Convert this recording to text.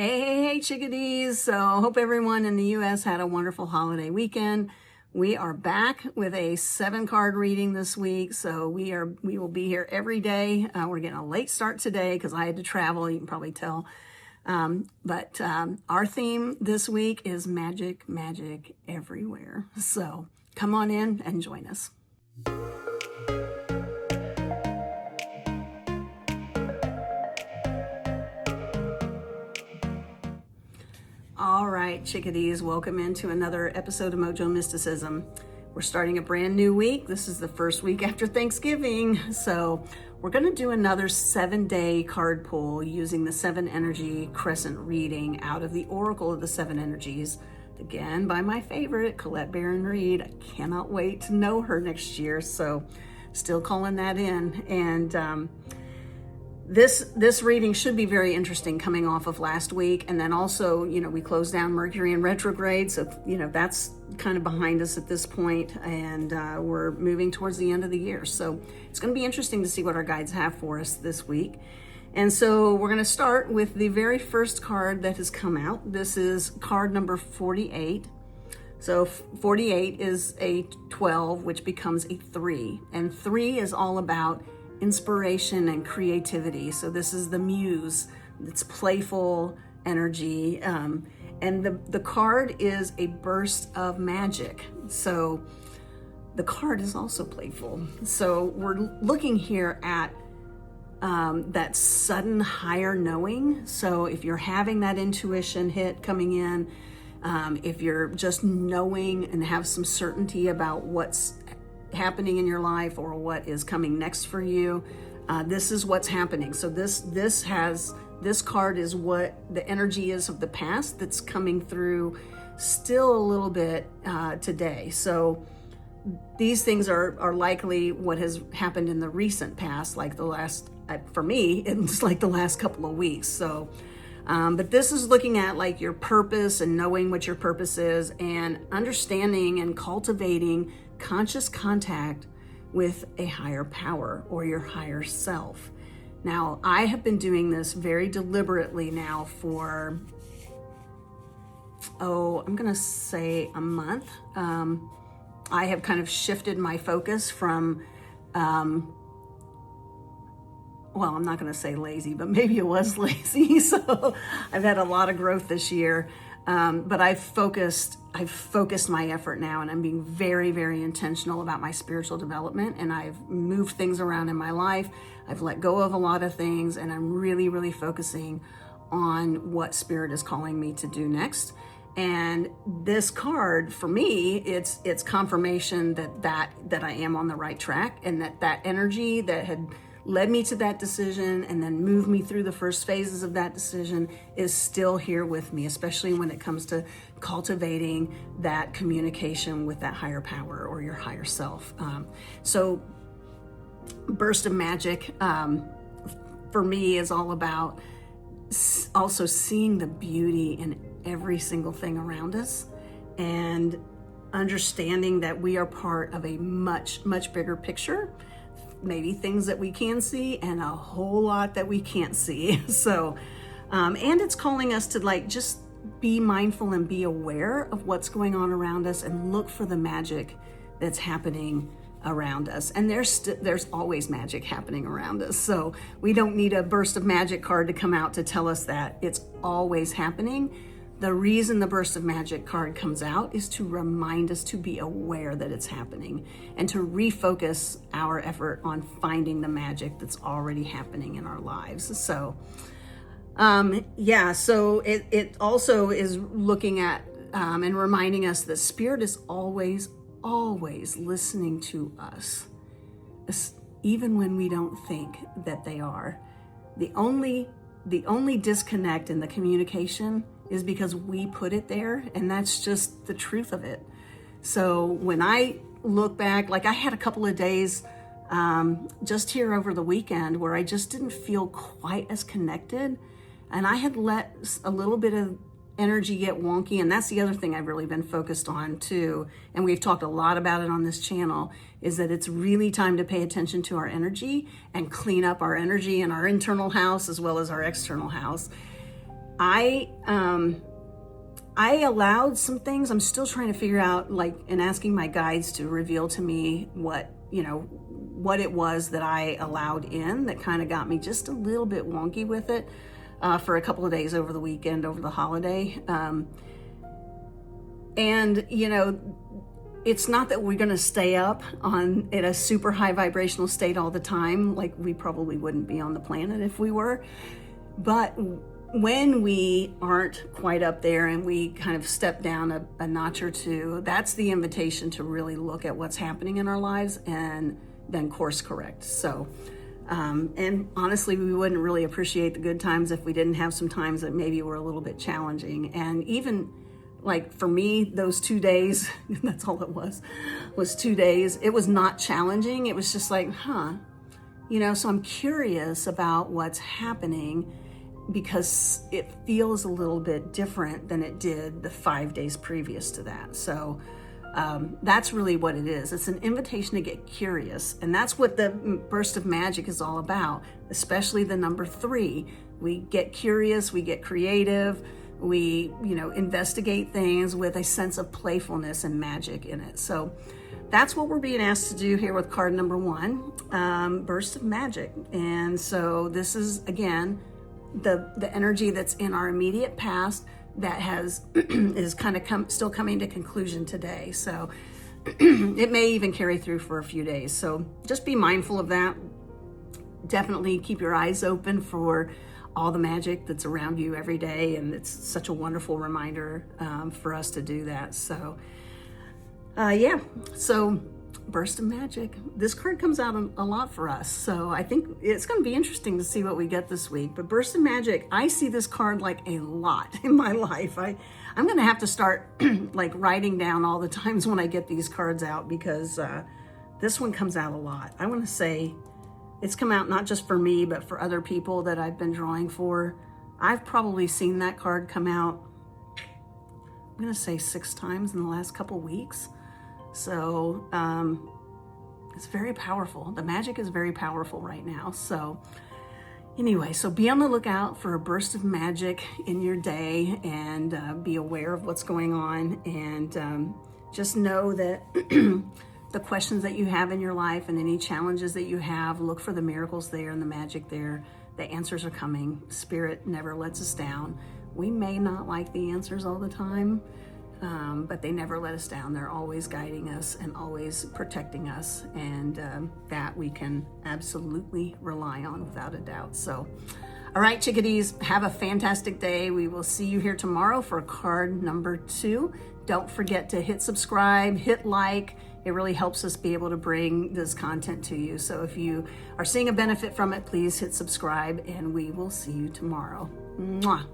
Hey, chickadees. So hope everyone in the U.S. had a wonderful holiday weekend. We are back with a 7-card reading this week. So we will be here every day. We're getting a late start today because I had to travel. You can probably tell. But our theme this week is magic, magic everywhere. So come on in and join us. All right, chickadees, welcome into another episode of Mojo Mysticism. We're starting a brand new week. This is the first week after Thanksgiving. So we're going to do another 7-day card pull using the Seven-Energy Crescent Reading out of the Oracle of the Seven Energies. Again, by my favorite, Colette Baron-Reid. I cannot wait to know her next year. So still calling that in. And This reading should be very interesting coming off of last week. And then also, we closed down Mercury in retrograde. So, that's kind of behind us at this point, and we're moving towards the end of the year. So it's going to be interesting to see what our guides have for us this week. And so we're going to start with the very first card that has come out. This is card number 48. So 48 is a 12, which becomes a 3. And 3 is all about inspiration and creativity. So this is the muse. It's playful energy. And the card is a burst of magic. So the card is also playful. So we're looking here at that sudden higher knowing. So if you're having that intuition hit coming in, if you're just knowing and have some certainty about what's happening in your life or what is coming next for you, this is what's happening. So this card is what the energy is of the past that's coming through still a little bit today. So these things are likely what has happened in the recent past, like the last, for me, it's like the last couple of weeks. So but this is looking at like your purpose and knowing what your purpose is and understanding and cultivating conscious contact with a higher power or your higher self. Now, I have been doing this very deliberately now for, I'm going to say a month. I have kind of shifted my focus from, I'm not going to say lazy, but maybe it was lazy. So I've had a lot of growth this year. But I've focused my effort now, and I'm being very, very intentional about my spiritual development. And I've moved things around in my life. I've let go of a lot of things, and I'm really, really focusing on what Spirit is calling me to do next. And this card, for me, it's confirmation that I am on the right track, and that energy that had led me to that decision and then moved me through the first phases of that decision is still here with me, especially when it comes to cultivating that communication with that higher power or your higher self. So burst of magic for me is all about also seeing the beauty in every single thing around us and understanding that we are part of a much, much bigger picture. Maybe things that we can see and a whole lot that we can't see. So, and it's calling us to just be mindful and be aware of what's going on around us and look for the magic that's happening around us. And there's always magic happening around us. So we don't need a burst of magic card to come out to tell us that it's always happening. The reason the burst of magic card comes out is to remind us to be aware that it's happening and to refocus our effort on finding the magic that's already happening in our lives. So, so it also is looking at and reminding us that Spirit is always, always listening to us, even when we don't think that they are. The only disconnect in the communication is because we put it there, and that's just the truth of it. So when I look back, I had a couple of days just here over the weekend where I just didn't feel quite as connected, and I had let a little bit of energy get wonky. And that's the other thing I've really been focused on too, and we've talked a lot about it on this channel, is that it's really time to pay attention to our energy and clean up our energy in our internal house as well as our external house. I allowed some things. I'm still trying to figure out, and asking my guides to reveal to me what it was that I allowed in that kind of got me just a little bit wonky with it for a couple of days over the weekend, over the holiday. And it's not that we're going to stay up in a super high vibrational state all the time. Like, we probably wouldn't be on the planet if we were. But when we aren't quite up there and we kind of step down a notch or two, that's the invitation to really look at what's happening in our lives and then course correct. So, and honestly, we wouldn't really appreciate the good times if we didn't have some times that maybe were a little bit challenging. And even for me, those 2 days, that's all it was 2 days. It was not challenging. It was just so I'm curious about what's happening, because it feels a little bit different than it did the 5 days previous to that. So that's really what it is. It's an invitation to get curious. And that's what the burst of magic is all about, especially the number 3. We get curious, we get creative, we, investigate things with a sense of playfulness and magic in it. So that's what we're being asked to do here with card number 1, burst of magic. And so this is, again, the energy that's in our immediate past that is kind of still coming to conclusion today. So it may even carry through for a few days. So just be mindful of that. Definitely keep your eyes open for all the magic that's around you every day. And it's such a wonderful reminder for us to do that. So so burst of magic. This card comes out a lot for us. So I think it's going to be interesting to see what we get this week. But burst of magic, I see this card a lot in my life. I'm going to have to start writing down all the times when I get these cards out, because this one comes out a lot. I want to say it's come out not just for me, but for other people that I've been drawing for. I've probably seen that card come out, I'm going to say 6 times in the last couple weeks. So it's very powerful. The magic is very powerful right now. So anyway, so be on the lookout for a burst of magic in your day, and be aware of what's going on. And just know that the questions that you have in your life and any challenges that you have, look for the miracles there and the magic there. The answers are coming. Spirit never lets us down. We may not like the answers all the time, but they never let us down. They're always guiding us and always protecting us, and that we can absolutely rely on without a doubt. So, all right, chickadees, have a fantastic day. We will see you here tomorrow for card number 2. Don't forget to hit subscribe, hit like. It really helps us be able to bring this content to you. So if you are seeing a benefit from it, please hit subscribe, and we will see you tomorrow. Mwah.